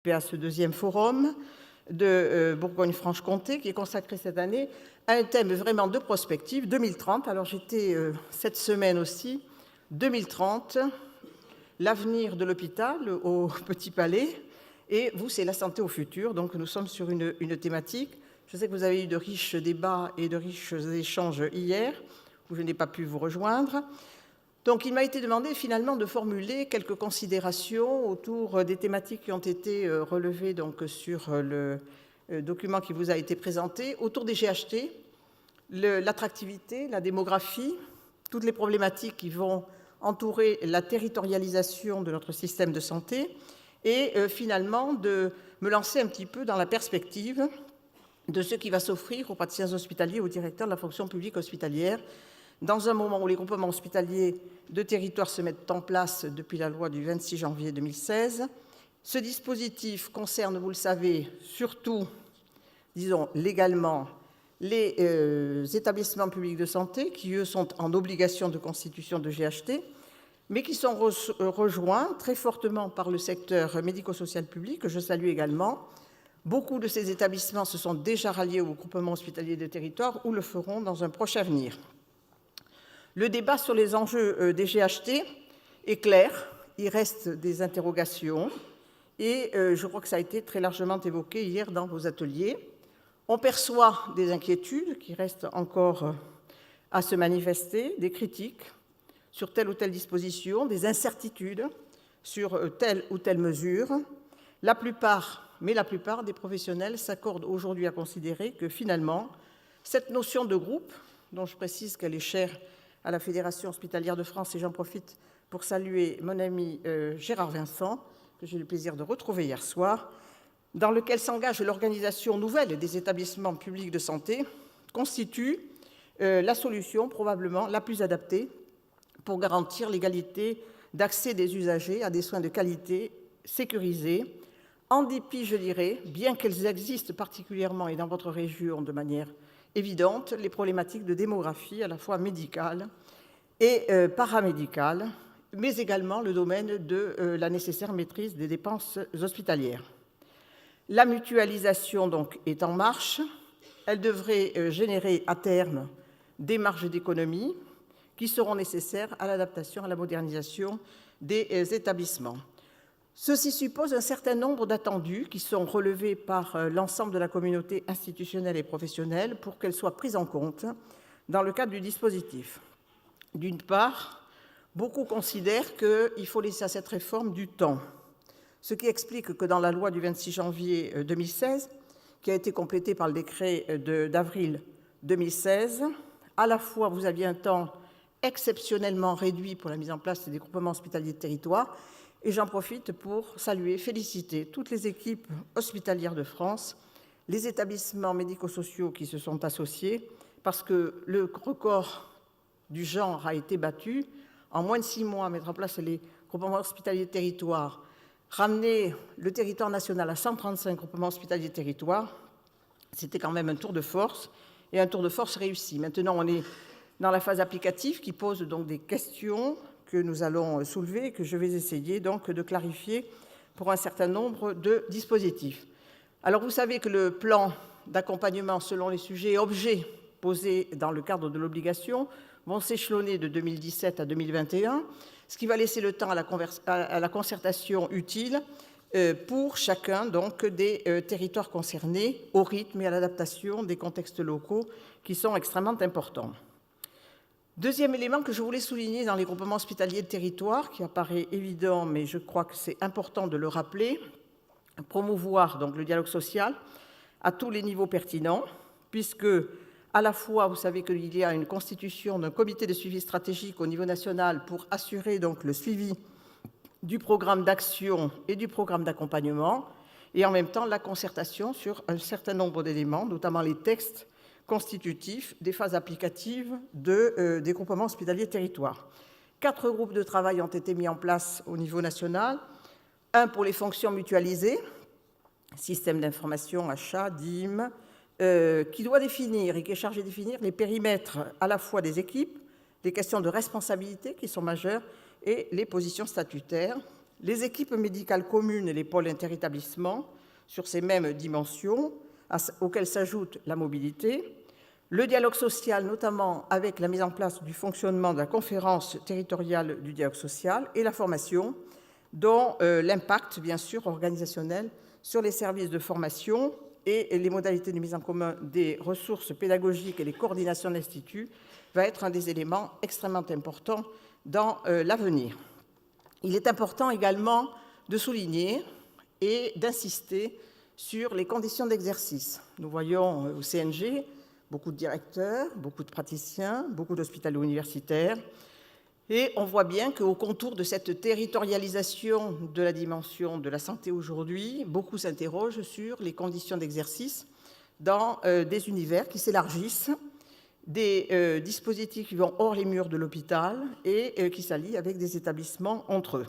à ce deuxième forum de Bourgogne-Franche-Comté, qui est consacré cette année à un thème vraiment de prospective, 2030. Alors j'étais cette semaine aussi, 2030, l'avenir de l'hôpital au Petit Palais, et vous, c'est la santé au futur, donc nous sommes sur une thématique. Je sais que vous avez eu de riches débats et de riches échanges hier, où je n'ai pas pu vous rejoindre. Donc il m'a été demandé finalement de formuler quelques considérations autour des thématiques qui ont été relevées donc, sur le document qui vous a été présenté, autour des GHT, l'attractivité, la démographie, toutes les problématiques qui vont entourer la territorialisation de notre système de santé, et finalement de me lancer un petit peu dans la perspective de ce qui va s'offrir aux praticiens hospitaliers, aux directeurs de la fonction publique hospitalière, dans un moment où les groupements hospitaliers de territoire se mettent en place depuis la loi du 26 janvier 2016. Ce dispositif concerne, vous le savez, surtout, disons, légalement, les établissements publics de santé qui, eux, sont en obligation de constitution de GHT, mais qui sont rejoints très fortement par le secteur médico-social public, que je salue également. Beaucoup de ces établissements se sont déjà ralliés au groupement hospitalier de territoire ou le feront dans un proche avenir. Le débat sur les enjeux des GHT est clair, il reste des interrogations, et je crois que ça a été très largement évoqué hier dans vos ateliers. On perçoit des inquiétudes qui restent encore à se manifester, des critiques sur telle ou telle disposition, des incertitudes sur telle ou telle mesure. La plupart des professionnels s'accordent aujourd'hui à considérer que finalement, cette notion de groupe, dont je précise qu'elle est chère à la Fédération hospitalière de France, et j'en profite pour saluer mon ami Gérard Vincent, que j'ai eu le plaisir de retrouver hier soir, dans lequel s'engage l'organisation nouvelle des établissements publics de santé, constitue la solution probablement la plus adaptée pour garantir l'égalité d'accès des usagers à des soins de qualité sécurisés, en dépit, je dirais, bien qu'elles existent particulièrement et dans votre région de manière évidente, les problématiques de démographie à la fois médicale et paramédicale, mais également le domaine de la nécessaire maîtrise des dépenses hospitalières. La mutualisation donc est en marche. Elle devrait générer à terme des marges d'économie qui seront nécessaires à l'adaptation, à la modernisation des établissements. Ceci suppose un certain nombre d'attendus qui sont relevés par l'ensemble de la communauté institutionnelle et professionnelle pour qu'elles soient prises en compte dans le cadre du dispositif. D'une part, beaucoup considèrent qu'il faut laisser à cette réforme du temps, ce qui explique que dans la loi du 26 janvier 2016, qui a été complétée par le décret d'avril 2016, à la fois vous aviez un temps exceptionnellement réduit pour la mise en place des groupements hospitaliers de territoire, et j'en profite pour saluer, féliciter toutes les équipes hospitalières de France, les établissements médico-sociaux qui se sont associés, parce que le record du genre a été battu. En moins de 6 mois, mettre en place les groupements hospitaliers de territoire, ramener le territoire national à 135 groupements hospitaliers de territoire, c'était quand même un tour de force, et un tour de force réussi. Maintenant, on est dans la phase applicative qui pose donc des questions que nous allons soulever et que je vais essayer donc de clarifier pour un certain nombre de dispositifs. Alors, vous savez que le plan d'accompagnement selon les sujets et objets posés dans le cadre de l'obligation vont s'échelonner de 2017 à 2021, ce qui va laisser le temps à la concertation utile pour chacun donc, des territoires concernés, au rythme et à l'adaptation des contextes locaux qui sont extrêmement importants. Deuxième élément que je voulais souligner dans les groupements hospitaliers de territoire, qui apparaît évident, mais je crois que c'est important de le rappeler, promouvoir donc le dialogue social à tous les niveaux pertinents, puisque à la fois, vous savez qu'il y a une constitution d'un comité de suivi stratégique au niveau national pour assurer donc le suivi du programme d'action et du programme d'accompagnement, et en même temps la concertation sur un certain nombre d'éléments, notamment les textes constitutifs des phases applicatives des groupements hospitaliers de territoire. 4 groupes de travail ont été mis en place au niveau national, un pour les fonctions mutualisées, système d'information, achat, DIM, qui doit définir et qui est chargé de définir les périmètres à la fois des équipes, les questions de responsabilité qui sont majeures et les positions statutaires. les équipes médicales communes et les pôles interétablissements sur ces mêmes dimensions, auxquelles s'ajoute la mobilité, le dialogue social, notamment avec la mise en place du fonctionnement de la conférence territoriale du dialogue social, et la formation, dont l'impact, bien sûr, organisationnel sur les services de formation et les modalités de mise en commun des ressources pédagogiques et les coordinations d'instituts va être un des éléments extrêmement importants dans l'avenir. Il est important également de souligner et d'insister sur les conditions d'exercice. Nous voyons au CNG beaucoup de directeurs, beaucoup de praticiens, beaucoup d'hospitalo universitaires, et on voit bien qu'au contour de cette territorialisation de la dimension de la santé aujourd'hui, beaucoup s'interrogent sur les conditions d'exercice dans des univers qui s'élargissent, des dispositifs qui vont hors les murs de l'hôpital et qui s'allient avec des établissements entre eux.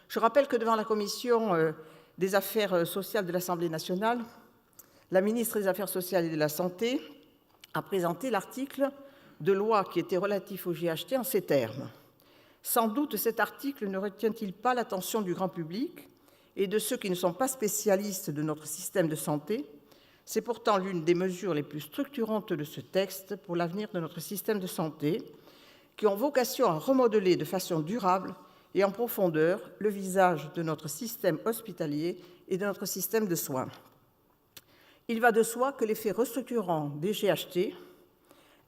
Je rappelle que devant la commission des affaires sociales de l'Assemblée nationale, la ministre des Affaires sociales et de la Santé a présenté l'article de loi qui était relatif au GHT en ces termes. Sans doute cet article ne retient-il pas l'attention du grand public et de ceux qui ne sont pas spécialistes de notre système de santé. C'est pourtant l'une des mesures les plus structurantes de ce texte pour l'avenir de notre système de santé, qui ont vocation à remodeler de façon durable et en profondeur le visage de notre système hospitalier et de notre système de soins. Il va de soi que l'effet restructurant des GHT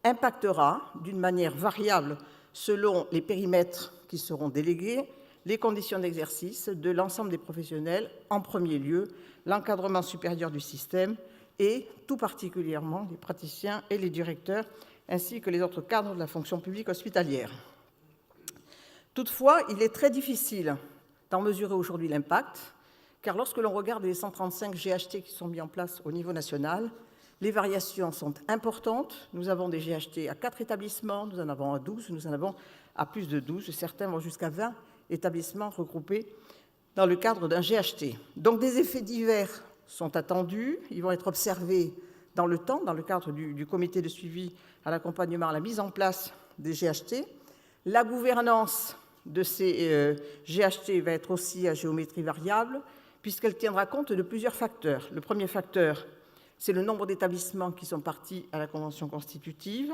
impactera d'une manière variable selon les périmètres qui seront délégués, les conditions d'exercice de l'ensemble des professionnels, en premier lieu l'encadrement supérieur du système et tout particulièrement les praticiens et les directeurs, ainsi que les autres cadres de la fonction publique hospitalière. Toutefois, il est très difficile d'en mesurer aujourd'hui l'impact, car lorsque l'on regarde les 135 GHT qui sont mis en place au niveau national, les variations sont importantes. Nous avons des GHT à 4 établissements, nous en avons à 12, nous en avons à plus de 12, certains vont jusqu'à 20 établissements regroupés dans le cadre d'un GHT. Donc des effets divers sont attendus, ils vont être observés dans le temps, dans le cadre du comité de suivi à l'accompagnement, à la mise en place des GHT. La gouvernance de ces GHT va être aussi à géométrie variable, puisqu'elle tiendra compte de plusieurs facteurs. Le premier facteur, c'est le nombre d'établissements qui sont partis à la convention constitutive,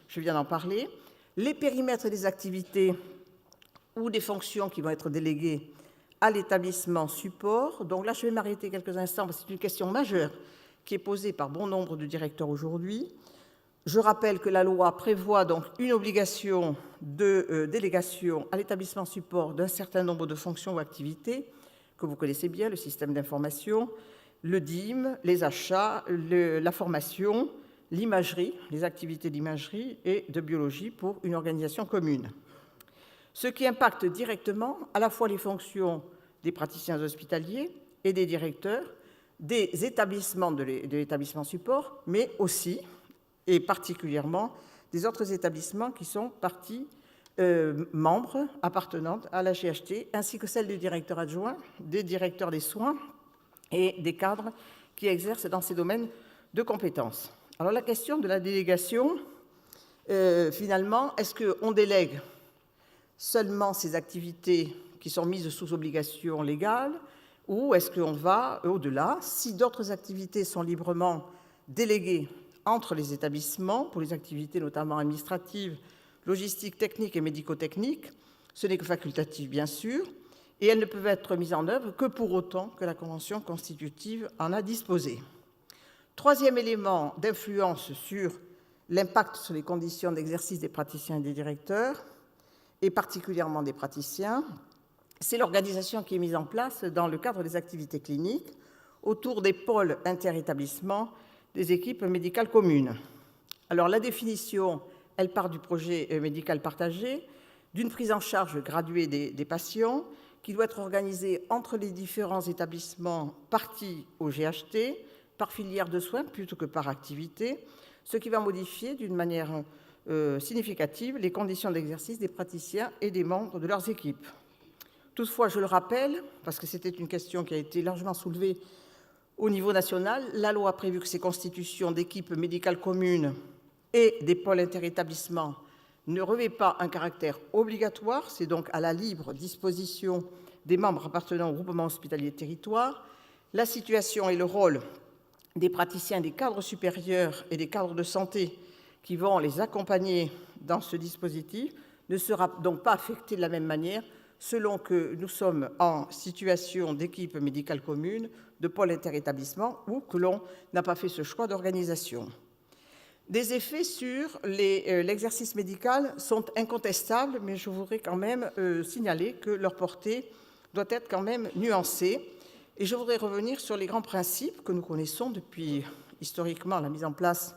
je viens d'en parler, les périmètres des activités ou des fonctions qui vont être déléguées à l'établissement support. Donc là, je vais m'arrêter quelques instants, parce que c'est une question majeure qui est posée par bon nombre de directeurs aujourd'hui. Je rappelle que la loi prévoit donc une obligation de délégation à l'établissement support d'un certain nombre de fonctions ou activités, que vous connaissez bien, le système d'information, le DIM, les achats, la formation, l'imagerie, les activités d'imagerie et de biologie pour une organisation commune. Ce qui impacte directement à la fois les fonctions des praticiens hospitaliers et des directeurs des établissements de l'établissement support, mais aussi et particulièrement des autres établissements qui sont partie membres appartenant à la GHT, ainsi que celle du directeur adjoint, des directeurs des soins et des cadres qui exercent dans ces domaines de compétences. Alors la question de la délégation, finalement, est-ce qu'on délègue seulement ces activités qui sont mises sous obligation légale, ou est-ce qu'on va au-delà? Si d'autres activités sont librement déléguées entre les établissements, pour les activités notamment administratives, logistiques, techniques et médico-techniques, ce n'est que facultatif bien sûr, et elles ne peuvent être mises en œuvre que pour autant que la Convention constitutive en a disposé. Troisième élément d'influence sur l'impact sur les conditions d'exercice des praticiens et des directeurs, et particulièrement des praticiens, c'est l'organisation qui est mise en place dans le cadre des activités cliniques autour des pôles interétablissements des équipes médicales communes. Alors la définition, elle part du projet médical partagé, d'une prise en charge graduée des patients qui doit être organisée entre les différents établissements partis au GHT, par filière de soins plutôt que par activité, ce qui va modifier d'une manière significative les conditions d'exercice des praticiens et des membres de leurs équipes. Toutefois, je le rappelle, parce que c'était une question qui a été largement soulevée au niveau national, la loi a prévu que ces constitutions d'équipes médicales communes et des pôles interétablissements ne revêtent pas un caractère obligatoire, c'est donc à la libre disposition des membres appartenant au groupement hospitalier de territoire, la situation et le rôle des praticiens des cadres supérieurs et des cadres de santé qui vont les accompagner dans ce dispositif ne sera donc pas affecté de la même manière selon que nous sommes en situation d'équipe médicale commune, de pôle interétablissement ou que l'on n'a pas fait ce choix d'organisation. Des effets sur l'exercice médical sont incontestables, mais je voudrais quand même signaler que leur portée doit être quand même nuancée. Et je voudrais revenir sur les grands principes que nous connaissons depuis historiquement la mise en place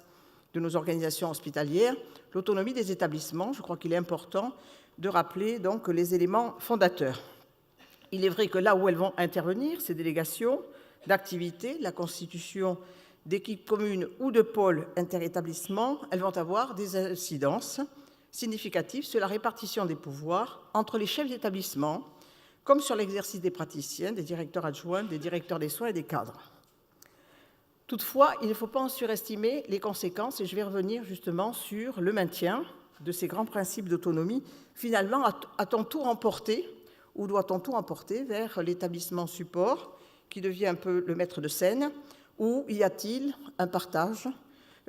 de nos organisations hospitalières, l'autonomie des établissements. Je crois qu'il est important de rappeler donc les éléments fondateurs. Il est vrai que là où elles vont intervenir, ces délégations d'activités, la constitution d'équipes communes ou de pôles interétablissements, elles vont avoir des incidences significatives sur la répartition des pouvoirs entre les chefs d'établissement, comme sur l'exercice des praticiens, des directeurs adjoints, des directeurs des soins et des cadres. Toutefois, il ne faut pas en surestimer les conséquences, et je vais revenir justement sur le maintien de ces grands principes d'autonomie. Finalement, a-t-on tout emporté, ou doit-on tout emporter vers l'établissement support, qui devient un peu le maître de scène, ou y a-t-il un partage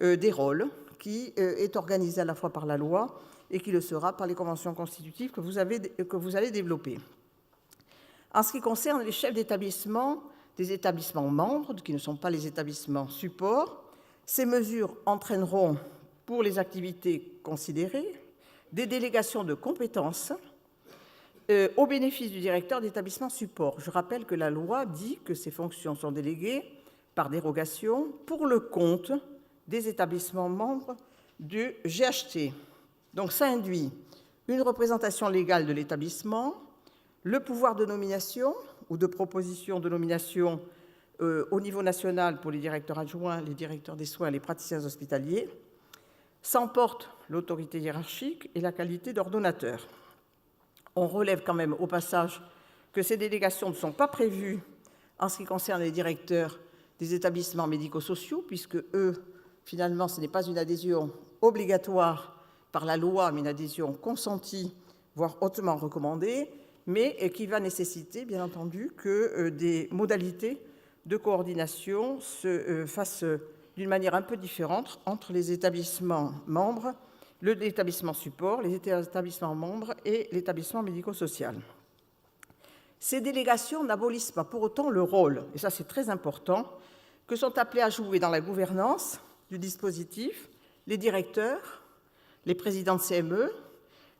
des rôles qui est organisé à la fois par la loi et qui le sera par les conventions constitutives que vous allez développer. En ce qui concerne les chefs d'établissement des établissements membres, qui ne sont pas les établissements supports, ces mesures entraîneront, pour les activités considérées, des délégations de compétences au bénéfice du directeur d'établissement support. Je rappelle que la loi dit que ces fonctions sont déléguées par dérogation pour le compte des établissements membres du GHT. Donc ça induit une représentation légale de l'établissement, le pouvoir de nomination ou de proposition de nomination au niveau national pour les directeurs adjoints, les directeurs des soins, les praticiens hospitaliers, s'emporte l'autorité hiérarchique et la qualité d'ordonnateur. On relève quand même au passage que ces délégations ne sont pas prévues en ce qui concerne les directeurs des établissements médico-sociaux, puisque eux, finalement, ce n'est pas une adhésion obligatoire par la loi, mais une adhésion consentie, voire hautement recommandée, mais qui va nécessiter, bien entendu, que des modalités de coordination se fassent d'une manière un peu différente entre les établissements membres, l'établissement support, les établissements membres et l'établissement médico-social. Ces délégations n'abolissent pas pour autant le rôle, et ça c'est très important, que sont appelés à jouer dans la gouvernance du dispositif les directeurs, les présidents de CME,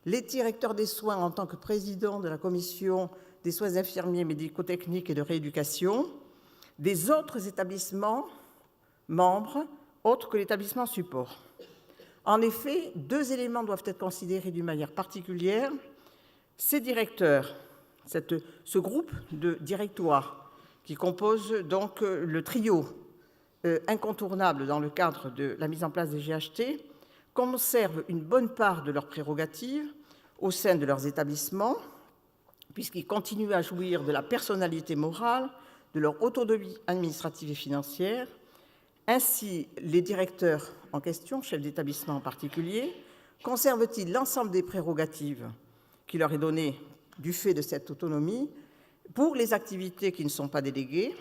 les directeurs des soins en tant que président de la commission des soins infirmiers, médico-techniques et de rééducation, des autres établissements membres autres que l'établissement support. En effet, deux éléments doivent être considérés d'une manière particulière. Ces directeurs, ce groupe de directoires qui compose donc le trio incontournable dans le cadre de la mise en place des GHT, conservent une bonne part de leurs prérogatives au sein de leurs établissements, puisqu'ils continuent à jouir de la personnalité morale, de leur autonomie administrative et financière. Ainsi, les directeurs en question, chefs d'établissement en particulier, conservent-ils l'ensemble des prérogatives qui leur est donné du fait de cette autonomie pour les activités qui ne sont pas déléguées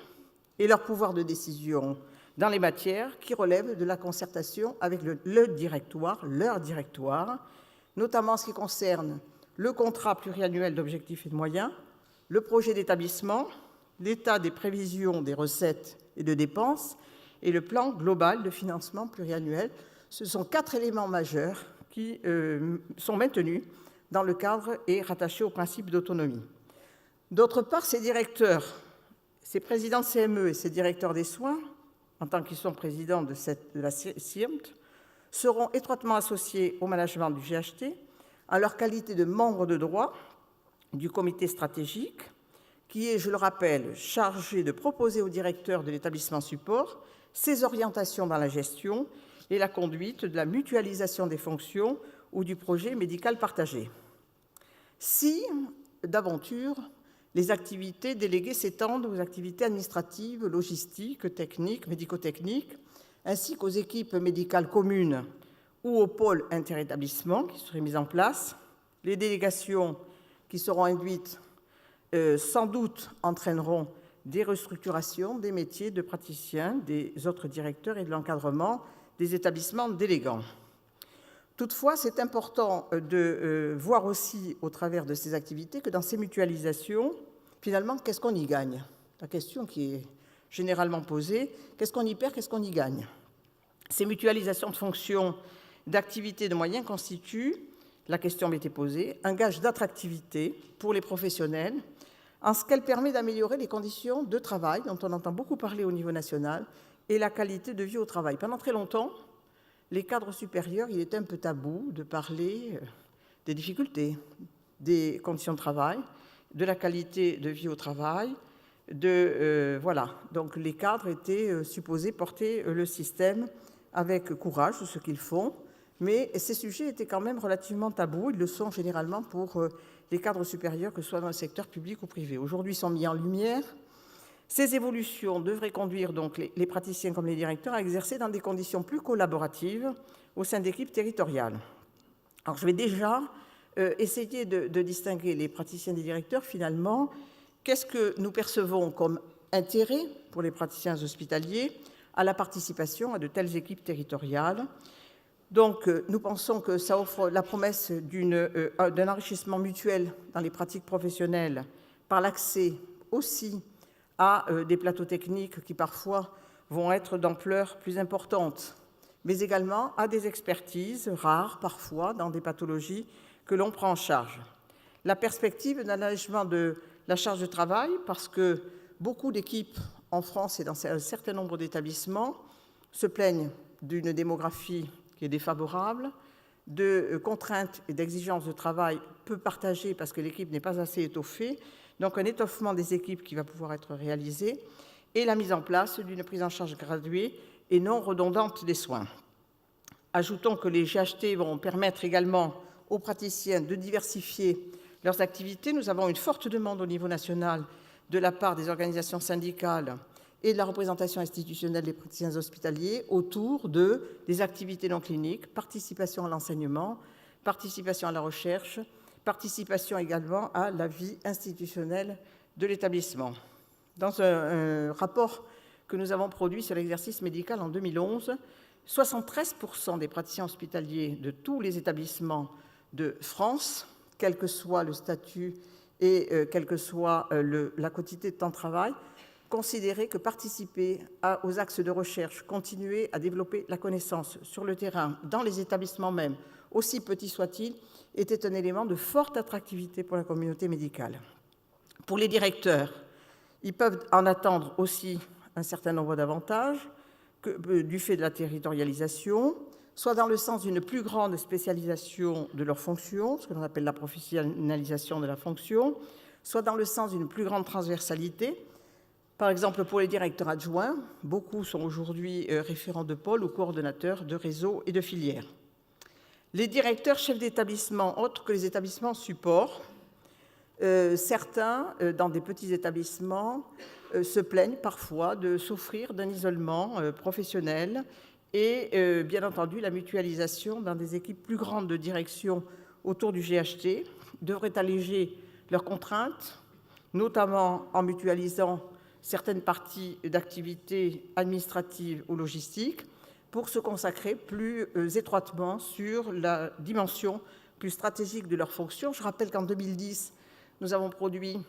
et leur pouvoir de décision dans les matières qui relèvent de la concertation avec leur directoire, notamment en ce qui concerne le contrat pluriannuel d'objectifs et de moyens, le projet d'établissement, l'état des prévisions des recettes et de dépenses et le plan global de financement pluriannuel. Ce sont 4 éléments majeurs qui sont maintenus dans le cadre et rattachés au principe d'autonomie. D'autre part, ces directeurs, ces présidents de CME et ces directeurs des soins, en tant qu'ils sont présidents de la CIRMT, seront étroitement associés au management du GHT en leur qualité de membres de droit du comité stratégique, qui est, je le rappelle, chargé de proposer au directeur de l'établissement support ses orientations dans la gestion et la conduite de la mutualisation des fonctions ou du projet médical partagé. Si, d'aventure, les activités déléguées s'étendent aux activités administratives, logistiques, techniques, médico-techniques, ainsi qu'aux équipes médicales communes ou aux pôles interétablissements qui seraient mis en place, les délégations qui seront induites sans doute entraîneront des restructurations des métiers de praticiens, des autres directeurs et de l'encadrement des établissements délégants. Toutefois, c'est important de voir aussi, au travers de ces activités, que dans ces mutualisations, finalement, qu'est-ce qu'on y gagne? La question qui est généralement posée, qu'est-ce qu'on y perd, qu'est-ce qu'on y gagne? Ces mutualisations de fonctions, d'activités, de moyens constituent, la question m'était posée, un gage d'attractivité pour les professionnels, en ce qu'elle permet d'améliorer les conditions de travail, dont on entend beaucoup parler au niveau national, et la qualité de vie au travail. Pendant très longtemps, les cadres supérieurs, il était un peu tabou de parler des difficultés, des conditions de travail, de la qualité de vie au travail, voilà. Donc les cadres étaient supposés porter le système avec courage, ce qu'ils font, mais ces sujets étaient quand même relativement tabous. Ils le sont généralement pour les cadres supérieurs, que ce soit dans le secteur public ou privé. Aujourd'hui, ils sont mis en lumière. Ces évolutions devraient conduire donc les praticiens comme les directeurs à exercer dans des conditions plus collaboratives au sein d'équipes territoriales. Alors, je vais déjà essayer de distinguer les praticiens des directeurs, finalement. Qu'est-ce que nous percevons comme intérêt pour les praticiens hospitaliers à la participation à de telles équipes territoriales? Donc, nous pensons que ça offre la promesse d'un enrichissement mutuel dans les pratiques professionnelles par l'accès aussi à des plateaux techniques qui parfois vont être d'ampleur plus importante, mais également à des expertises rares parfois dans des pathologies que l'on prend en charge. La perspective d'un allègement de la charge de travail, parce que beaucoup d'équipes en France et dans un certain nombre d'établissements se plaignent d'une démographie qui est défavorable, de contraintes et d'exigences de travail peu partagées parce que l'équipe n'est pas assez étoffée, donc un étoffement des équipes qui va pouvoir être réalisé, et la mise en place d'une prise en charge graduée et non redondante des soins. Ajoutons que les GHT vont permettre également aux praticiens de diversifier leurs activités. Nous avons une forte demande au niveau national de la part des organisations syndicales et de la représentation institutionnelle des praticiens hospitaliers autour des activités non cliniques, participation à l'enseignement, participation à la recherche, participation également à la vie institutionnelle de l'établissement. Dans un rapport que nous avons produit sur l'exercice médical en 2011, 73% des praticiens hospitaliers de tous les établissements de France, quel que soit le statut et quelle que soit la quantité de temps de travail, considéraient que participer aux axes de recherche, continuer à développer la connaissance sur le terrain, dans les établissements même, aussi petits soient-ils, était un élément de forte attractivité pour la communauté médicale. Pour les directeurs, ils peuvent en attendre aussi un certain nombre d'avantages du fait de la territorialisation, soit dans le sens d'une plus grande spécialisation de leurs fonctions, ce que l'on appelle la professionnalisation de la fonction, soit dans le sens d'une plus grande transversalité. Par exemple, pour les directeurs adjoints, beaucoup sont aujourd'hui référents de pôle ou coordonnateurs de réseaux et de filières. Les directeurs chefs d'établissement, autres que les établissements supports, certains, dans des petits établissements, se plaignent parfois de souffrir d'un isolement professionnel et, bien entendu, la mutualisation dans des équipes plus grandes de direction autour du GHT devrait alléger leurs contraintes, notamment en mutualisant certaines parties d'activités administratives ou logistiques, pour se consacrer plus étroitement sur la dimension plus stratégique de leurs fonctions. Je rappelle qu'en 2010, nous avons produit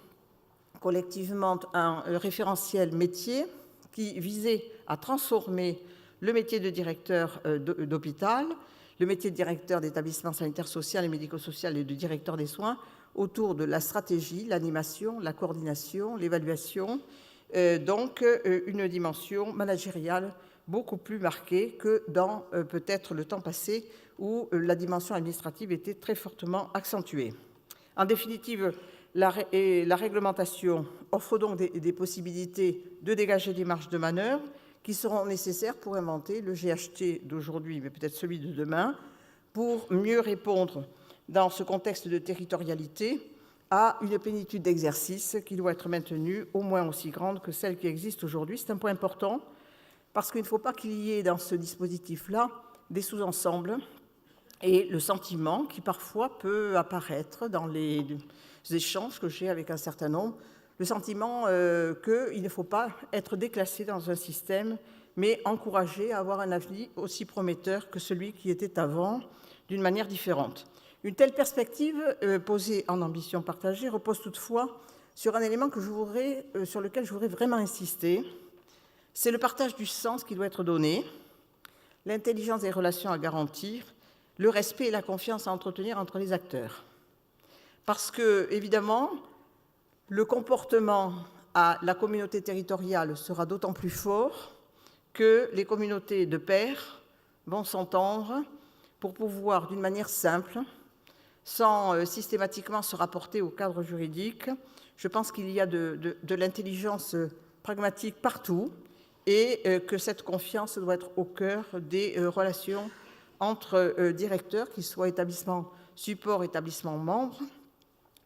collectivement un référentiel métier qui visait à transformer le métier de directeur d'hôpital, le métier de directeur d'établissement sanitaire social et médico-social et de directeur des soins autour de la stratégie, l'animation, la coordination, l'évaluation, donc une dimension managériale beaucoup plus marquée que dans peut-être le temps passé où la dimension administrative était très fortement accentuée. En définitive, la réglementation offre donc des possibilités de dégager des marges de manœuvre qui seront nécessaires pour inventer le GHT d'aujourd'hui, mais peut-être celui de demain, pour mieux répondre, dans ce contexte de territorialité, à une plénitude d'exercice qui doit être maintenue au moins aussi grande que celle qui existe aujourd'hui. C'est un point important, parce qu'il ne faut pas qu'il y ait dans ce dispositif-là des sous-ensembles et le sentiment qui parfois peut apparaître dans les échanges que j'ai avec un certain nombre, le sentiment qu'il ne faut pas être déclassé dans un système, mais encouragé à avoir un avenir aussi prometteur que celui qui était avant, d'une manière différente. Une telle perspective, posée en ambition partagée, repose toutefois sur un élément sur lequel je voudrais vraiment insister. C'est le partage du sens qui doit être donné, l'intelligence des relations à garantir, le respect et la confiance à entretenir entre les acteurs. Parce que, évidemment, le comportement à la communauté territoriale sera d'autant plus fort que les communautés de pairs vont s'entendre pour pouvoir, d'une manière simple, sans systématiquement se rapporter au cadre juridique. Je pense qu'il y a de l'intelligence pragmatique partout et que cette confiance doit être au cœur des relations entre directeurs, qu'ils soient établissements support, établissements membres,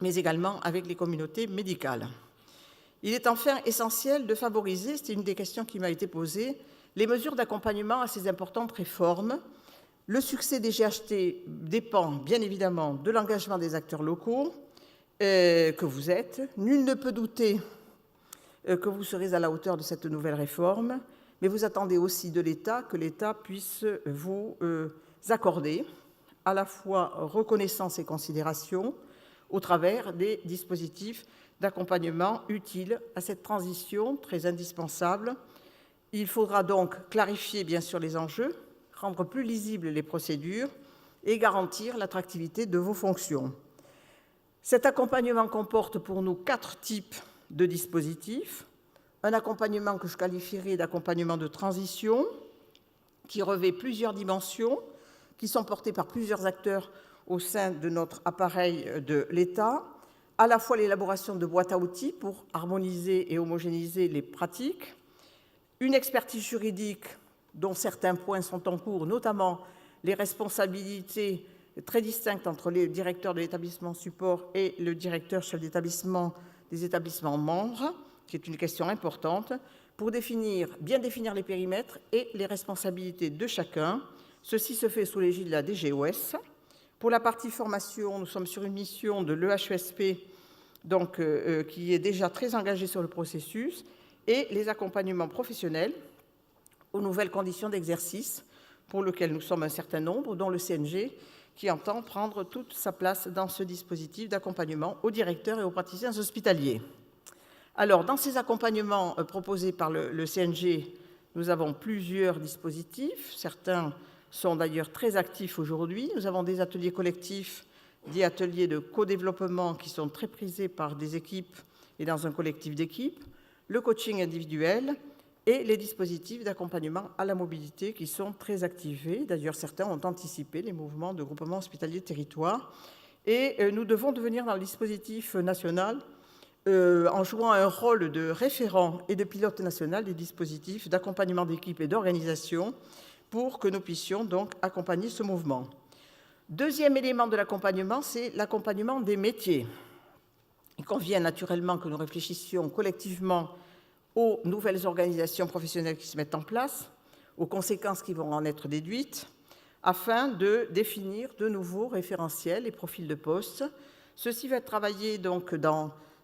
mais également avec les communautés médicales. Il est enfin essentiel de favoriser, c'est une des questions qui m'a été posée, les mesures d'accompagnement à ces importantes réformes. Le succès des GHT dépend bien évidemment de l'engagement des acteurs locaux que vous êtes. Nul ne peut douter que vous serez à la hauteur de cette nouvelle réforme, mais vous attendez aussi de l'État que l'État puisse vous accorder à la fois reconnaissance et considération au travers des dispositifs d'accompagnement utiles à cette transition très indispensable. Il faudra donc clarifier bien sûr les enjeux, rendre plus lisibles les procédures et garantir l'attractivité de vos fonctions. Cet accompagnement comporte pour nous 4 types de dispositifs. Un accompagnement que je qualifierais d'accompagnement de transition, qui revêt plusieurs dimensions, qui sont portées par plusieurs acteurs au sein de notre appareil de l'État, à la fois l'élaboration de boîtes à outils pour harmoniser et homogénéiser les pratiques, une expertise juridique dont certains points sont en cours, notamment les responsabilités très distinctes entre le directeur de l'établissement support et le directeur chef d'établissement des établissements membres, qui est une question importante, pour bien définir les périmètres et les responsabilités de chacun. Ceci se fait sous l'égide de la DGOS. Pour la partie formation, nous sommes sur une mission de l'EHESP, qui est déjà très engagée sur le processus, et les accompagnements professionnels aux nouvelles conditions d'exercice, pour lesquels nous sommes un certain nombre, dont le CNG, qui entend prendre toute sa place dans ce dispositif d'accompagnement aux directeurs et aux praticiens hospitaliers. Alors, dans ces accompagnements proposés par le CNG, nous avons plusieurs dispositifs. Certains sont d'ailleurs très actifs aujourd'hui. Nous avons des ateliers collectifs, des ateliers de co-développement qui sont très prisés par des équipes et dans un collectif d'équipes, le coaching individuel et les dispositifs d'accompagnement à la mobilité qui sont très activés. D'ailleurs, certains ont anticipé les mouvements de groupement hospitalier de territoire. Et nous devons devenir dans le dispositif national en jouant un rôle de référent et de pilote national des dispositifs d'accompagnement d'équipe et d'organisation pour que nous puissions donc accompagner ce mouvement. Deuxième élément de l'accompagnement, c'est l'accompagnement des métiers. Il convient naturellement que nous réfléchissions collectivement aux nouvelles organisations professionnelles qui se mettent en place, aux conséquences qui vont en être déduites, afin de définir de nouveaux référentiels et profils de poste. Ceci va être travaillé donc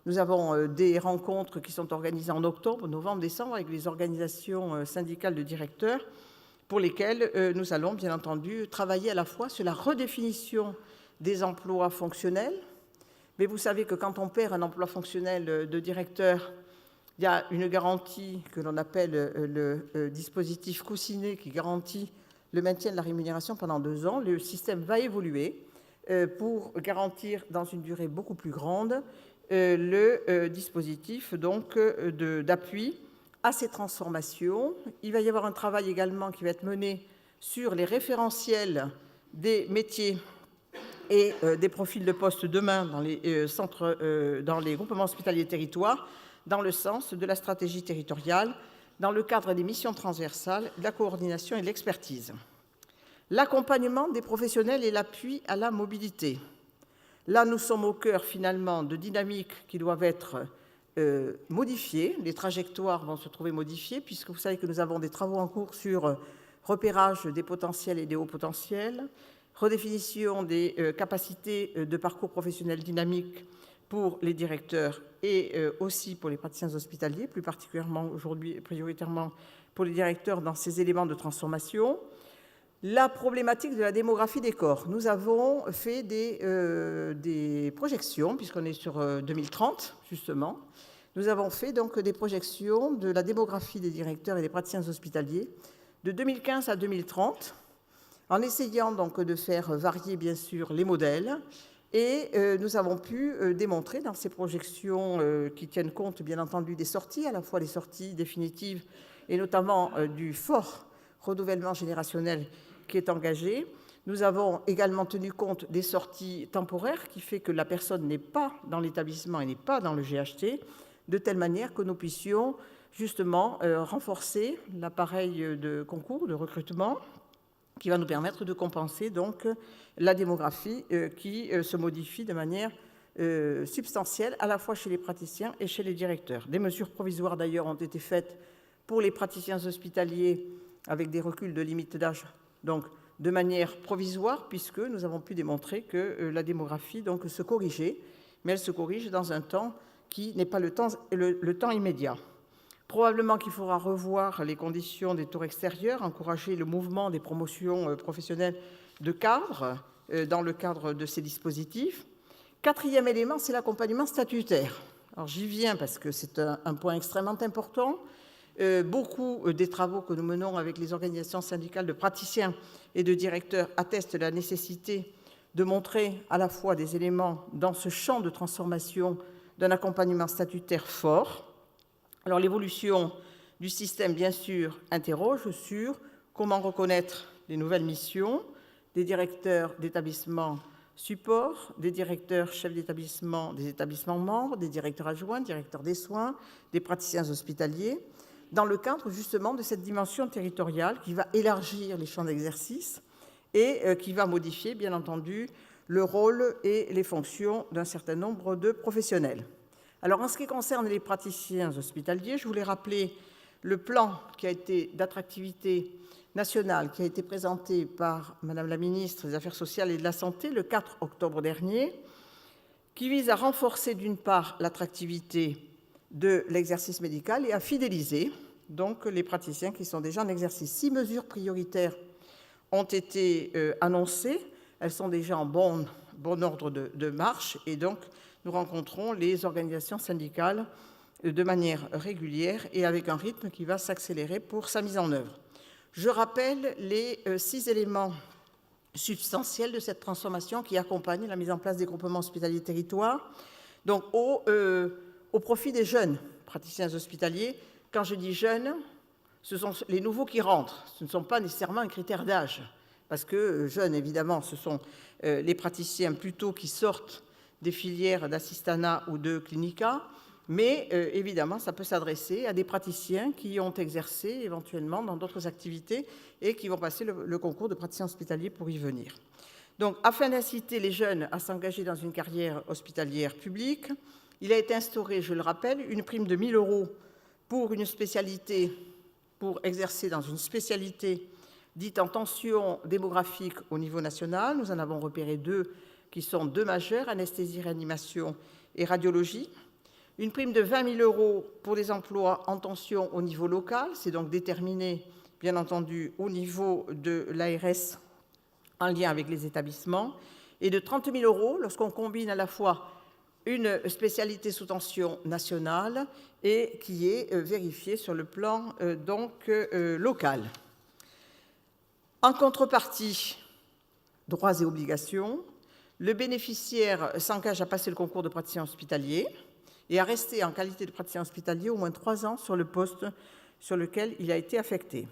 Nous avons des rencontres qui sont organisées en octobre, novembre, décembre avec les organisations syndicales de directeurs pour lesquelles nous allons bien entendu travailler à la fois sur la redéfinition des emplois fonctionnels. Mais vous savez que quand on perd un emploi fonctionnel de directeur, il y a une garantie que l'on appelle le dispositif coussinet qui garantit le maintien de la rémunération pendant 2 ans. Le système va évoluer pour garantir dans une durée beaucoup plus grande le dispositif d'appui à ces transformations. Il va y avoir un travail également qui va être mené sur les référentiels des métiers et des profils de poste demain dans les centres, dans les groupements hospitaliers territoires, dans le sens de la stratégie territoriale, dans le cadre des missions transversales, de la coordination et de l'expertise. L'accompagnement des professionnels et l'appui à la mobilité. Là, nous sommes au cœur, finalement, de dynamiques qui doivent être modifiées. Les trajectoires vont se trouver modifiées, puisque vous savez que nous avons des travaux en cours sur repérage des potentiels et des hauts potentiels, redéfinition des capacités de parcours professionnel dynamique pour les directeurs et aussi pour les praticiens hospitaliers, plus particulièrement aujourd'hui, prioritairement pour les directeurs dans ces éléments de transformation. La problématique de la démographie des corps. Nous avons fait des projections, puisqu'on est sur 2030, justement. Nous avons fait donc des projections de la démographie des directeurs et des praticiens hospitaliers de 2015 à 2030, en essayant donc de faire varier, bien sûr, les modèles. Et nous avons pu démontrer dans ces projections qui tiennent compte, bien entendu, des sorties, à la fois les sorties définitives et notamment du fort renouvellement générationnel qui est engagé. Nous avons également tenu compte des sorties temporaires, qui fait que la personne n'est pas dans l'établissement et n'est pas dans le GHT, de telle manière que nous puissions justement renforcer l'appareil de concours, de recrutement, qui va nous permettre de compenser donc la démographie qui se modifie de manière substantielle, à la fois chez les praticiens et chez les directeurs. Des mesures provisoires, d'ailleurs, ont été faites pour les praticiens hospitaliers avec des reculs de limite d'âge, donc de manière provisoire, puisque nous avons pu démontrer que la démographie donc, se corrigeait, mais elle se corrige dans un temps qui n'est pas le temps immédiat. Probablement qu'il faudra revoir les conditions des tours extérieurs, encourager le mouvement des promotions professionnelles de cadres dans le cadre de ces dispositifs. Quatrième élément, c'est l'accompagnement statutaire. Alors j'y viens parce que c'est un point extrêmement important. Beaucoup des travaux que nous menons avec les organisations syndicales de praticiens et de directeurs attestent la nécessité de montrer à la fois des éléments dans ce champ de transformation d'un accompagnement statutaire fort. Alors l'évolution du système, bien sûr, interroge sur comment reconnaître les nouvelles missions des directeurs d'établissements support, des directeurs chefs d'établissement des établissements membres, des directeurs adjoints, directeurs des soins, des praticiens hospitaliers, dans le cadre justement de cette dimension territoriale qui va élargir les champs d'exercice et qui va modifier, bien entendu, le rôle et les fonctions d'un certain nombre de professionnels. Alors, en ce qui concerne les praticiens hospitaliers, je voulais rappeler le plan d'attractivité nationale qui a été présenté par Madame la ministre des Affaires sociales et de la Santé le 4 octobre dernier, qui vise à renforcer d'une part l'attractivité de l'exercice médical et à fidéliser donc les praticiens qui sont déjà en exercice. 6 mesures prioritaires ont été annoncées. Elles sont déjà en bon ordre de marche et donc nous rencontrons les organisations syndicales de manière régulière et avec un rythme qui va s'accélérer pour sa mise en œuvre. Je rappelle les 6 éléments substantiels de cette transformation qui accompagnent la mise en place des groupements hospitaliers territoires, donc au profit des jeunes praticiens hospitaliers. Quand je dis jeunes, ce sont les nouveaux qui rentrent, ce ne sont pas nécessairement un critère d'âge, parce que jeunes, évidemment, ce sont les praticiens plutôt qui sortent des filières d'assistanat ou de clinica, mais évidemment, ça peut s'adresser à des praticiens qui ont exercé éventuellement dans d'autres activités et qui vont passer le concours de praticien hospitalier pour y venir. Donc, afin d'inciter les jeunes à s'engager dans une carrière hospitalière publique, il a été instauré, je le rappelle, une prime de 1 000 € pour une spécialité, pour exercer dans une spécialité dite en tension démographique au niveau national. Nous en avons repéré 2 qui sont 2 majeures, anesthésie, réanimation et radiologie. Une prime de 20 000 € pour les emplois en tension au niveau local, c'est donc déterminé, bien entendu, au niveau de l'ARS en lien avec les établissements, et de 30 000 € lorsqu'on combine à la fois une spécialité sous tension nationale et qui est vérifiée sur le plan local. En contrepartie, droits et obligations, le bénéficiaire s'engage à passer le concours de praticien hospitalier et à rester en qualité de praticien hospitalier au moins 3 ans sur le poste sur lequel il a été affecté.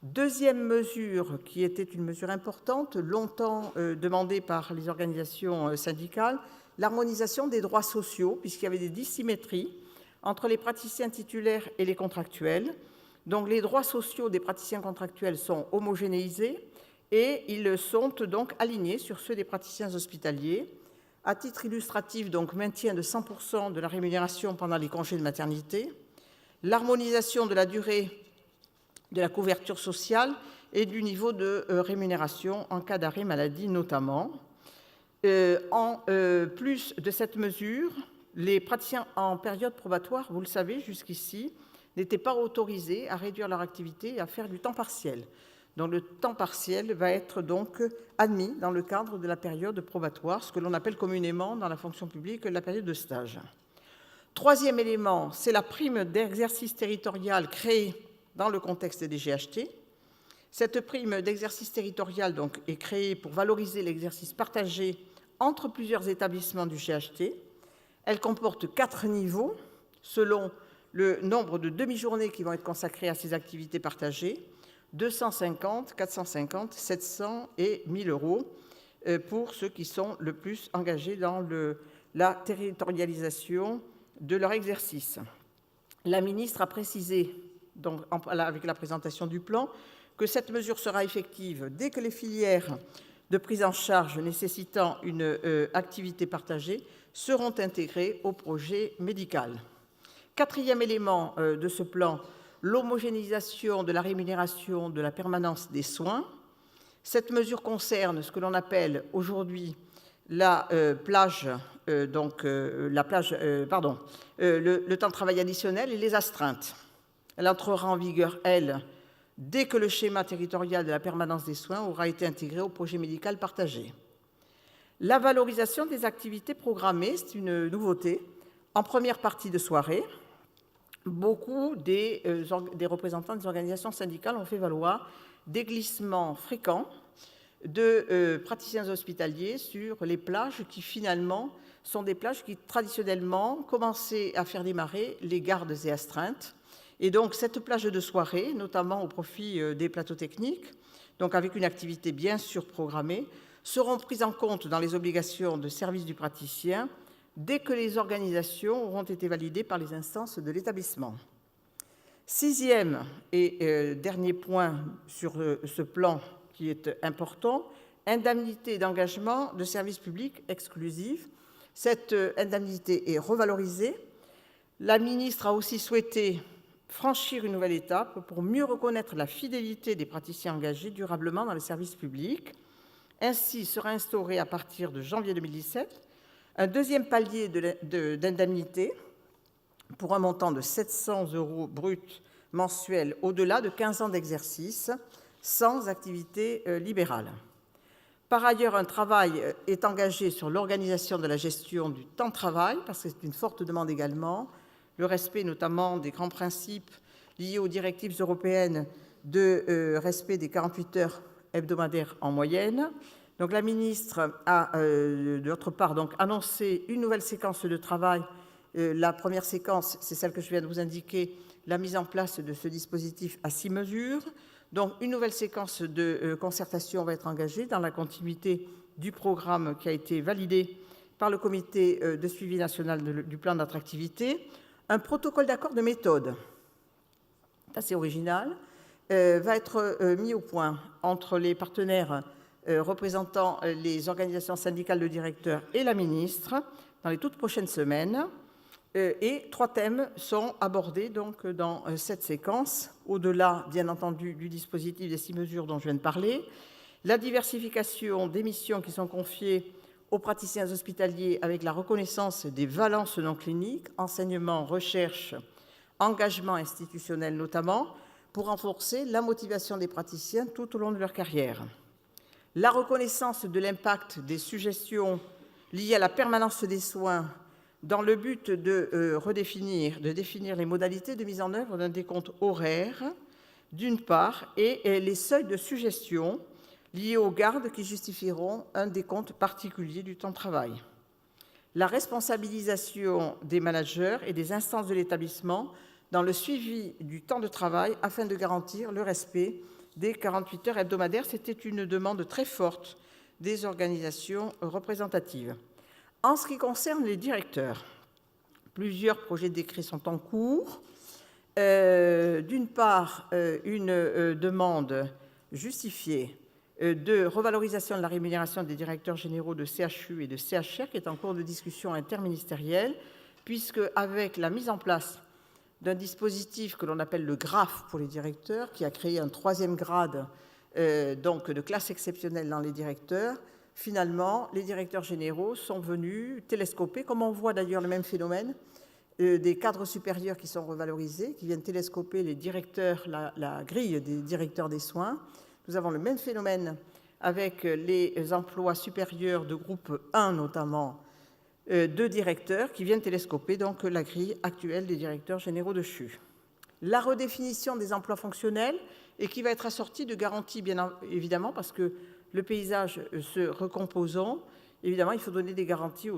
Deuxième mesure, qui était une mesure importante, longtemps demandée par les organisations syndicales, l'harmonisation des droits sociaux, puisqu'il y avait des dissymétries entre les praticiens titulaires et les contractuels. Donc les droits sociaux des praticiens contractuels sont homogénéisés et ils sont donc alignés sur ceux des praticiens hospitaliers. À titre illustratif, donc maintien de 100% de la rémunération pendant les congés de maternité, l'harmonisation de la durée de la couverture sociale et du niveau de rémunération en cas d'arrêt maladie notamment. En plus de cette mesure, les praticiens en période probatoire, vous le savez jusqu'ici, n'étaient pas autorisés à réduire leur activité et à faire du temps partiel. Donc le temps partiel va être donc admis dans le cadre de la période probatoire, ce que l'on appelle communément dans la fonction publique la période de stage. Troisième élément, c'est la prime d'exercice territorial créée dans le contexte des GHT. Cette prime d'exercice territorial donc, est créée pour valoriser l'exercice partagé entre plusieurs établissements du GHT. Elle comporte 4 niveaux selon le nombre de demi-journées qui vont être consacrées à ces activités partagées, 250, 450, 700 et 1 000 euros pour ceux qui sont le plus engagés dans la territorialisation de leur exercice. La ministre a précisé, donc, avec la présentation du plan, que cette mesure sera effective dès que les filières de prise en charge nécessitant une activité partagée seront intégrées au projet médical. Quatrième élément de ce plan, l'homogénéisation de la rémunération de la permanence des soins. Cette mesure concerne ce que l'on appelle aujourd'hui le temps de travail additionnel et les astreintes. Elle entrera en vigueur, elle, dès que le schéma territorial de la permanence des soins aura été intégré au projet médical partagé. La valorisation des activités programmées, c'est une nouveauté. En première partie de soirée, beaucoup des représentants des organisations syndicales ont fait valoir des glissements fréquents de praticiens hospitaliers sur les plages qui finalement sont des plages qui traditionnellement commençaient à faire démarrer les gardes et astreintes. Et donc cette plage de soirée, notamment au profit des plateaux techniques, donc avec une activité bien sûr programmée, seront prises en compte dans les obligations de service du praticien dès que les organisations auront été validées par les instances de l'établissement. Sixième et dernier point sur ce plan qui est important, indemnité d'engagement de service public exclusive. Cette indemnité est revalorisée. La ministre a aussi souhaité franchir une nouvelle étape pour mieux reconnaître la fidélité des praticiens engagés durablement dans le service public. Ainsi sera instauré à partir de janvier 2017 un deuxième palier d'indemnité pour un montant de 700 € bruts mensuels au-delà de 15 ans d'exercice sans activité libérale. Par ailleurs, un travail est engagé sur l'organisation de la gestion du temps de travail, parce que c'est une forte demande également, le respect notamment des grands principes liés aux directives européennes de respect des 48 heures hebdomadaires en moyenne. Donc, la ministre a, d'autre part, donc, annoncé une nouvelle séquence de travail. La première séquence, c'est celle que je viens de vous indiquer, la mise en place de ce dispositif à 6 mesures. Donc, une nouvelle séquence de concertation va être engagée dans la continuité du programme qui a été validé par le comité de suivi national du plan d'attractivité. Un protocole d'accord de méthode, assez original, va être mis au point entre les partenaires représentant les organisations syndicales de directeurs et la ministre dans les toutes prochaines semaines. Et 3 thèmes sont abordés donc dans cette séquence, au-delà, bien entendu, du dispositif des 6 mesures dont je viens de parler, la diversification des missions qui sont confiées aux praticiens hospitaliers avec la reconnaissance des valences non cliniques, enseignement, recherche, engagement institutionnel notamment, pour renforcer la motivation des praticiens tout au long de leur carrière. La reconnaissance de l'impact des suggestions liées à la permanence des soins dans le but de définir les modalités de mise en œuvre d'un décompte horaire, d'une part, et les seuils de suggestion liés aux gardes qui justifieront un décompte particulier du temps de travail. La responsabilisation des managers et des instances de l'établissement dans le suivi du temps de travail afin de garantir le respect des 48 heures hebdomadaires. C'était une demande très forte des organisations représentatives. En ce qui concerne les directeurs, plusieurs projets de décret sont en cours. D'une part, une demande justifiée de revalorisation de la rémunération des directeurs généraux de CHU et de CHR qui est en cours de discussion interministérielle, puisque avec la mise en place d'un dispositif que l'on appelle le GRAF pour les directeurs, qui a créé un 3e grade donc de classe exceptionnelle dans les directeurs, finalement, les directeurs généraux sont venus télescoper, comme on voit d'ailleurs le même phénomène, des cadres supérieurs qui sont revalorisés, qui viennent télescoper les directeurs, la grille des directeurs des soins. Nous avons le même phénomène avec les emplois supérieurs de groupe 1 notamment, de directeurs qui viennent télescoper donc la grille actuelle des directeurs généraux de CHU. La redéfinition des emplois fonctionnels et qui va être assortie de garanties, bien évidemment, parce que le paysage se recomposant, évidemment, il faut donner des garanties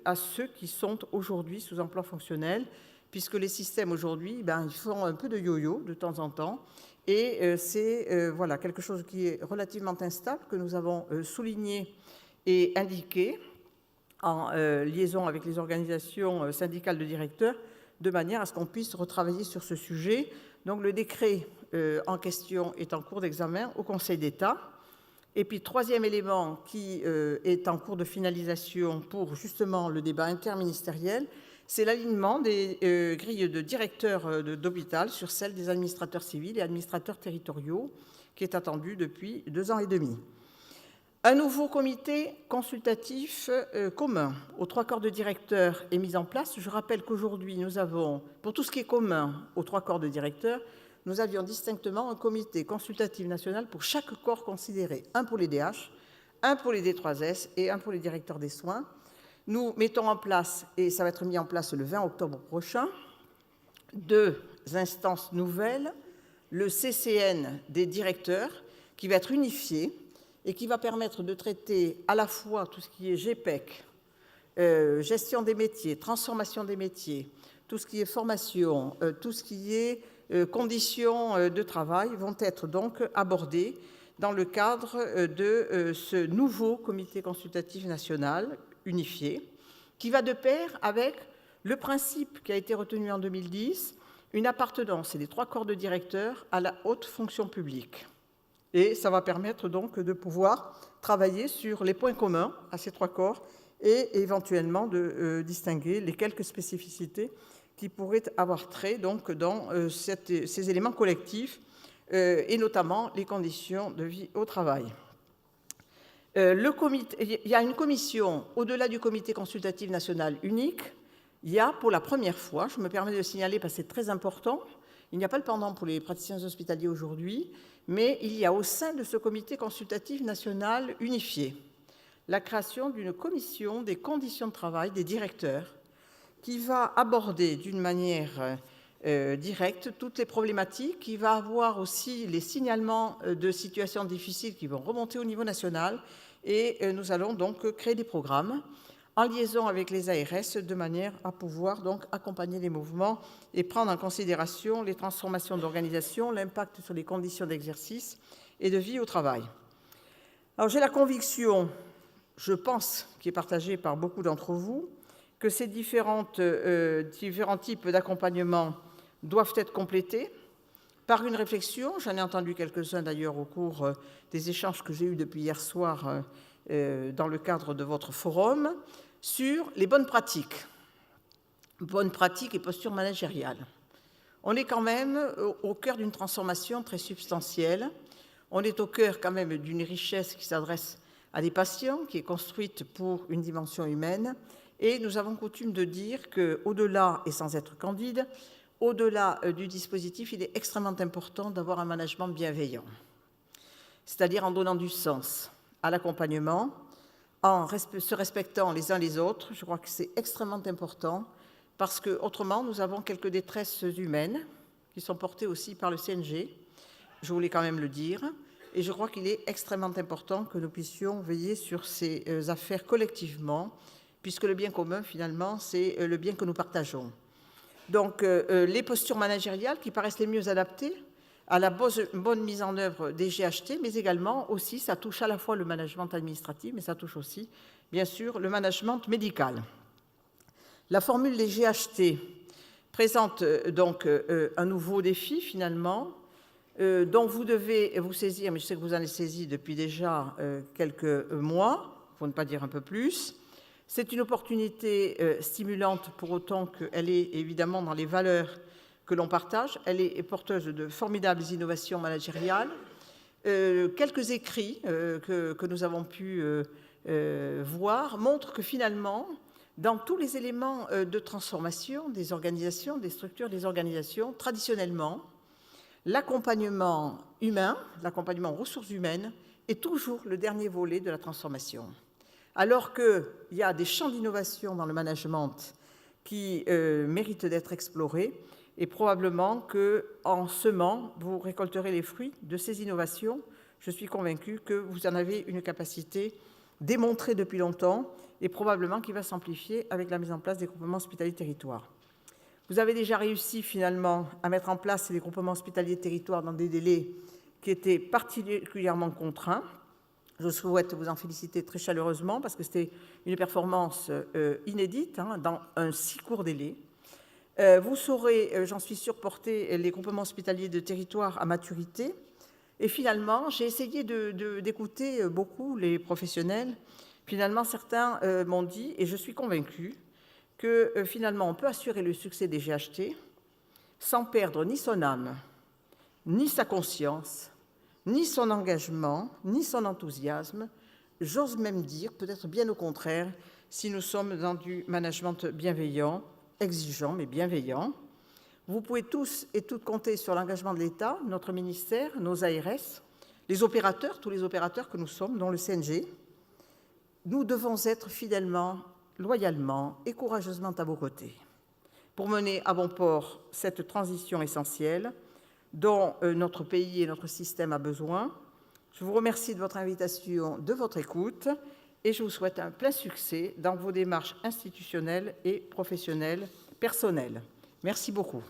à ceux qui sont aujourd'hui sous emploi fonctionnel, puisque les systèmes aujourd'hui, ils font un peu de yo-yo de temps en temps, et c'est voilà, quelque chose qui est relativement instable, que nous avons souligné et indiqué en liaison avec les organisations syndicales de directeurs, de manière à ce qu'on puisse retravailler sur ce sujet. Donc le décret en question est en cours d'examen au Conseil d'État. Et puis, troisième élément qui est en cours de finalisation pour justement le débat interministériel, c'est l'alignement des grilles de directeurs d'hôpital sur celles des administrateurs civils et administrateurs territoriaux, qui est attendu depuis 2 ans et demi. Un nouveau comité consultatif commun aux 3 corps de directeurs est mis en place. Je rappelle qu'aujourd'hui, nous avons, pour tout ce qui est commun aux 3 corps de directeurs, nous avions distinctement un comité consultatif national pour chaque corps considéré, un pour les DH, un pour les D3S et un pour les directeurs des soins. Nous mettons en place, et ça va être mis en place le 20 octobre prochain, 2 instances nouvelles, le CCN des directeurs, qui va être unifié et qui va permettre de traiter à la fois tout ce qui est GPEC, gestion des métiers, transformation des métiers, tout ce qui est formation, tout ce qui est conditions de travail vont être donc abordées dans le cadre de ce nouveau comité consultatif national unifié, qui va de pair avec le principe qui a été retenu en 2010, une appartenance des 3 corps de directeurs à la haute fonction publique. Et ça va permettre donc de pouvoir travailler sur les points communs à ces 3 corps et éventuellement de distinguer les quelques spécificités qui pourraient avoir trait donc dans ces éléments collectifs et notamment les conditions de vie au travail. Il y a une commission, au-delà du comité consultatif national unique, il y a pour la première fois, je me permets de le signaler parce que c'est très important, il n'y a pas le pendant pour les praticiens hospitaliers aujourd'hui, mais il y a au sein de ce comité consultatif national unifié la création d'une commission des conditions de travail des directeurs qui va aborder d'une manière directe toutes les problématiques, qui va avoir aussi les signalements de situations difficiles qui vont remonter au niveau national, et nous allons donc créer des programmes en liaison avec les ARS de manière à pouvoir donc accompagner les mouvements et prendre en considération les transformations d'organisation, l'impact sur les conditions d'exercice et de vie au travail. Alors j'ai la conviction, je pense, qui est partagée par beaucoup d'entre vous, que ces différents types d'accompagnement doivent être complétés par une réflexion, j'en ai entendu quelques-uns d'ailleurs au cours des échanges que j'ai eus depuis hier soir dans le cadre de votre forum, sur les bonnes pratiques et postures managériales. On est quand même au cœur d'une transformation très substantielle, on est au cœur quand même d'une richesse qui s'adresse à des patients, qui est construite pour une dimension humaine, et nous avons coutume de dire qu'au-delà, et sans être candide, au-delà du dispositif, il est extrêmement important d'avoir un management bienveillant, c'est-à-dire en donnant du sens à l'accompagnement, en se respectant les uns les autres. Je crois que c'est extrêmement important parce qu'autrement, nous avons quelques détresses humaines qui sont portées aussi par le CNG, je voulais quand même le dire, et je crois qu'il est extrêmement important que nous puissions veiller sur ces affaires collectivement, puisque le bien commun, finalement, c'est le bien que nous partageons. Donc, les postures managériales qui paraissent les mieux adaptées à la bonne mise en œuvre des GHT, mais également aussi, ça touche à la fois le management administratif, mais ça touche aussi, bien sûr, le management médical. La formule des GHT présente donc un nouveau défi, finalement, dont vous devez vous saisir, mais je sais que vous en êtes saisi depuis déjà quelques mois, pour ne pas dire un peu plus. C'est une opportunité stimulante pour autant qu'elle est évidemment dans les valeurs que l'on partage. Elle est porteuse de formidables innovations managériales. Quelques écrits que nous avons pu voir montre que finalement, dans tous les éléments de transformation des organisations, des structures des organisations, traditionnellement, l'accompagnement humain, l'accompagnement aux ressources humaines, est toujours le dernier volet de la transformation. Alors qu'il y a des champs d'innovation dans le management qui méritent d'être explorés, et probablement qu'en semant, vous récolterez les fruits de ces innovations. Je suis convaincue que vous en avez une capacité démontrée depuis longtemps et probablement qui va s'amplifier avec la mise en place des groupements hospitaliers territoires. Vous avez déjà réussi finalement à mettre en place les groupements hospitaliers territoires dans des délais qui étaient particulièrement contraints. Je souhaite vous en féliciter très chaleureusement parce que c'était une performance inédite dans un si court délai. Vous saurez, j'en suis sûre, porter les groupements hospitaliers de territoire à maturité. Et finalement, j'ai essayé d'écouter beaucoup les professionnels. Finalement, certains m'ont dit, et je suis convaincue, que finalement, on peut assurer le succès des GHT sans perdre ni son âme, ni sa conscience, ni son engagement, ni son enthousiasme. J'ose même dire, peut-être bien au contraire, si nous sommes dans du management bienveillant, exigeant mais bienveillant. Vous pouvez tous et toutes compter sur l'engagement de l'État, notre ministère, nos ARS, les opérateurs, tous les opérateurs que nous sommes, dont le CNG. Nous devons être fidèlement, loyalement et courageusement à vos côtés pour mener à bon port cette transition essentielle dont notre pays et notre système a besoin. Je vous remercie de votre invitation, de votre écoute, et je vous souhaite un plein succès dans vos démarches institutionnelles et professionnelles personnelles. Merci beaucoup.